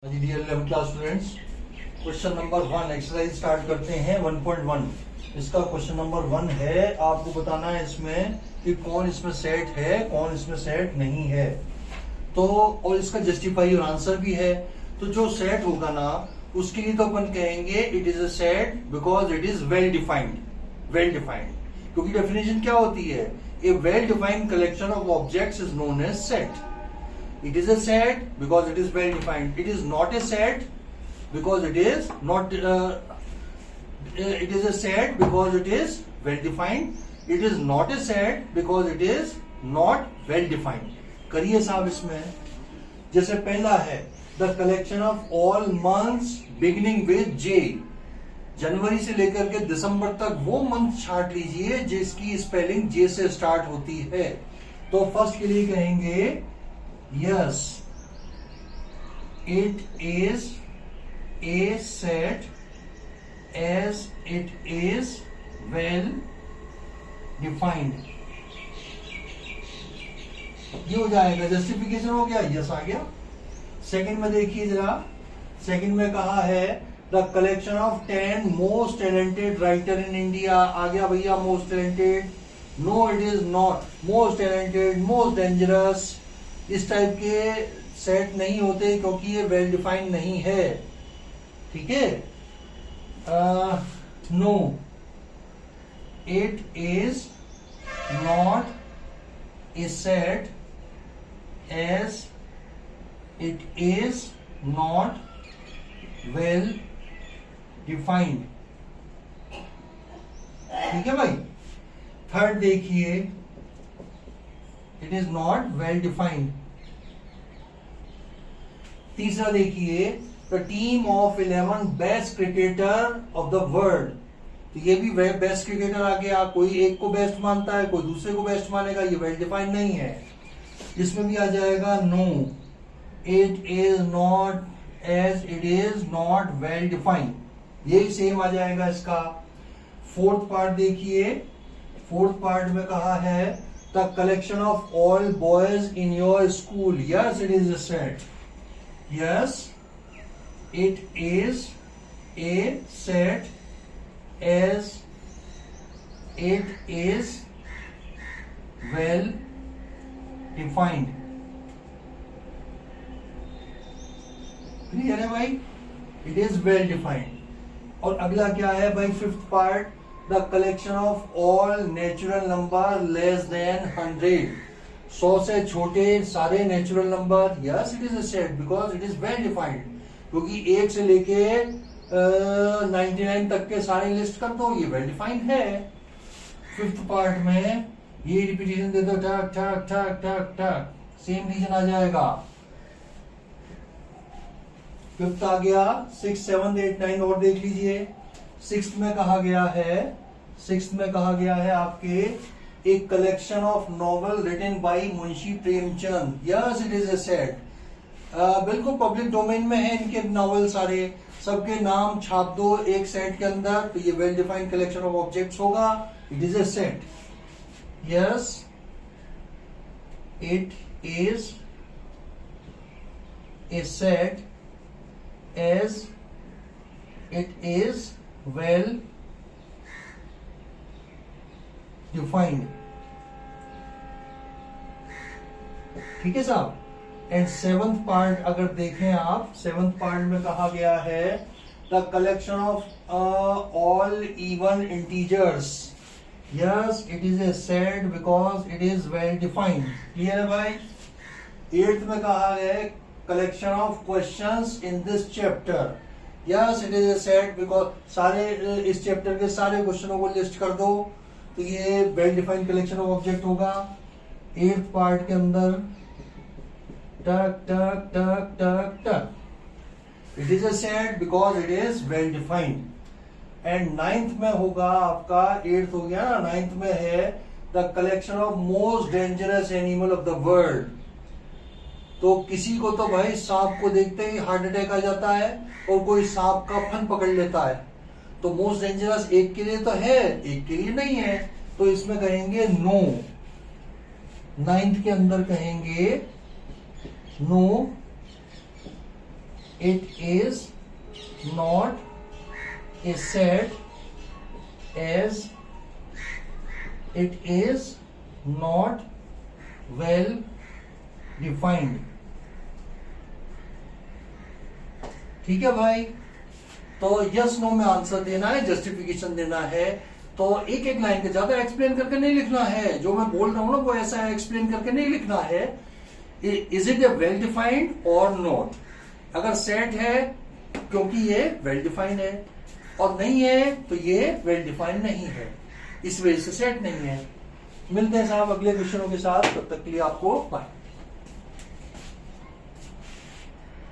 जी dear 11 class students, question number 1 exercise start करते हैं 1.1। इसका क्वेश्चन नंबर 1 है, आपको बताना है इसमें कि कौन इसमें सेट है कौन इसमें सेट नहीं है। तो और इसका जस्टिफाई और आंसर भी है। तो जो सेट होगा ना उसके लिए तो अपन कहेंगे it is a set because it is well defined. क्योंकि डेफिनेशन क्या होती है, a well defined collection of objects is known as set. It is a set because it is well defined. It is not a set because it is not. It is a set because it is well defined. It is not a set because it is not well defined. करिए साहब इसमें, जैसे पहला है the collection of all months beginning with J। जनवरी से लेकर के दिसंबर तक वो मंथ छांट लीजिए जिसकी स्पेलिंग J से स्टार्ट होती है। तो फर्स्ट के लिए कहेंगे yes, it is a set as it is well defined। ये हो जाएगा, जस्टिफिकेशन हो गया, यस आ गया। सेकंड में देखिए जरा, सेकंड में कहा है the collection of 10 most talented writer in India. आ गया भैया most talented, no it is not most talented, most dangerous, इस टाइप के सेट नहीं होते क्योंकि ये वेल डिफाइंड नहीं है। ठीक है, no it is not a set as it is not well defined. ठीक है भाई। थर्ड देखिए, it is not well defined. तीसरा देखिए, the team of 11 best cricketer of the world. तो ये भी बेस्ट क्रिकेटर आ गया, कोई एक को बेस्ट मानता है कोई दूसरे को बेस्ट मानेगा, ये वेल डिफाइंड नहीं है। इसमें भी आ जाएगा no it is not as it is not well defined, यही सेम आ जाएगा इसका। फोर्थ पार्ट देखिए, फोर्थ पार्ट में कहा है the collection of all boys in your school। Yes, it is a set. Yes, it is a set as it is well defined। Clear है भाई, it is well defined। और अगला क्या है भाई, fifth part, the collection of all natural number less than 100। 100 से छोटे सारे natural number. Yes it is a set because it is well defined, क्योंकि 1 से लेके 99 तक के सारे लिस्ट कर दो, ये वेल डिफाइंड है। फिफ्थ पार्ट में ये रिपीटेशन दे दो, टक टक टक टक टक, सेम रीजन आ जाएगा। फिफ्थ आ गया, 6, 7, 8, 9 और देख लीजिए। सिक्स्थ में कहा गया है आपके एक collection of novel written by Munshi Premchand. Yes it is a set, बिल्कुल पब्लिक डोमेन में है इनके नॉवल सारे, सबके नाम छाप दो एक सेट के अंदर, तो ये well defined collection of objects होगा, it is a set. Yes it is a set as it is well defined। ठीक है साहब। एंड सेवंथ पार्ट अगर देखें आप, सेवंथ पार्ट में कहा गया है the collection of all even integers. Yes it is a set because it is well defined. Clear है भाई। एट्थ में कहा है collection of questions in this chapter. Yes it is a set because सारे इस चैप्टर के सारे क्वेश्चनों को लिस्ट कर दो, तो ये well defined collection of object होगा। एट्थ पार्ट के अंदर टक टक टक टक टक, it is a set because it is well defined. And ninth में होगा आपका, एट्थ हो गया ना, नाइन्थ में है the collection of most dangerous animal of the world. तो किसी को तो भाई सांप को देखते ही हार्ट अटैक आ जाता है और कोई सांप का फन पकड़ लेता है, तो मोस्ट डेंजरस एक के लिए तो है एक के लिए नहीं है, तो इसमें कहेंगे नो। नाइन्थ के अंदर कहेंगे no it is not a set as it is not well defined। ठीक है भाई, तो यस नो में आंसर देना है, जस्टिफिकेशन देना है। तो एक एक लाइन के ज्यादा एक्सप्लेन करके नहीं लिखना है, जो मैं बोल रहा हूं ना वो ऐसा एक्सप्लेन करके नहीं लिखना है। Is it A well defined और नॉट? अगर सेट है क्योंकि ये वेल डिफाइंड है, और नहीं है तो ये वेल डिफाइंड नहीं है, इस वजह से सेट नहीं है। मिलते हैं साहब अगले क्वेश्चनों के साथ, तब तक के लिए आपको बाय।